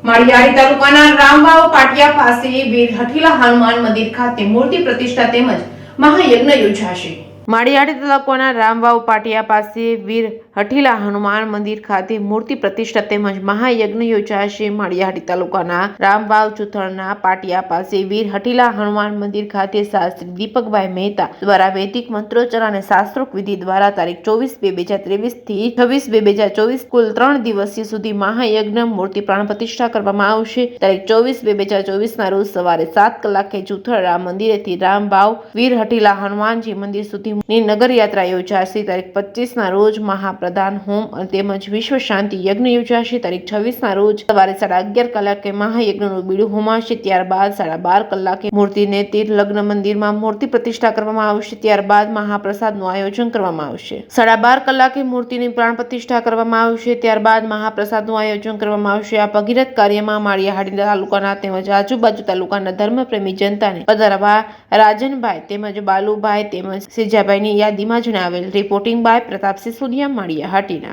માળિયાહાટી તાલુકાના રામવાવ પાટિયા પાસે વીર હઠીલા હનુમાન મંદિર ખાતે મૂર્તિ પ્રતિષ્ઠા તેમજ મહાયજ્ઞ યોજાશે। માળિયાહાટી તાલુકાના રામવાવ પાટિયા પાસે વીર હઠીલા હનુમાન મંદિર ખાતે મૂર્તિ પ્રતિષ્ઠા તેમજ મહાયજ્ઞ યોજાશે। માળિયાહાટી તાલુકાના રામવાવ ચુથળના પાટિયા પાસે વીર હઠીલા હનુમાન મંદિર ખાતે શાસ્ત્રી દીપકભાઈ મહેતા દ્વારા વૈદિક મંત્રોચ્ચાર અને શાસ્ત્રોક્ત વિધિ દ્વારા તારીખ 24/2/2023 થી 26/2/2024 કુલ 3 દિવસીય સુધી મહાયજ્ઞ મૂર્તિ પ્રાણ પ્રતિષ્ઠા કરવામાં આવશે। તારીખ 24/2/2024 ના રોજ સવારે 7 કલાકે ચુથળ રામ મંદિરેથી રામવાવ વીર હઠીલા હનુમાનજી મંદિર સુધી ની નગર યાત્રા યોજાશે। તારીખ 25 ના રોજ મહાપ્રધાન હોમ તેમજ વિશ્વ શાંતિ યજ્ઞ યોજાશે। તારીખ 26 ના રોજ સવારે 11:30 કલાકે મહાયજ્ઞનું બીડું હોમાશે। ત્યારબાદ 12:30 કલાકે મૂર્તિને તીર્થ લગ્ન મંદિરમાં મૂર્તિ પ્રતિષ્ઠા કરવામાં આવશે। ત્યારબાદ મહાપ્રસાદનું આયોજન કરવામાં આવશે। 12:30 કલાકે મૂર્તિની પ્રાણ પ્રતિષ્ઠા કરવામાં આવશે। ત્યારબાદ મહાપ્રસાદનું આયોજન કરવામાં આવશે। આ ભગીરથ કાર્યમાં માળિયાહાટી તાલુકાના તેમજ આજુબાજુ તાલુકાના ધર્મપ્રેમી જનતાને પધારવા રાજનભાઈ તેમજ બાલુભાઈ તેમજ સિજાભાઈની યાદીમાં જણાવેલ। Reporting by Pratap Sisodia, Maliya Hatina.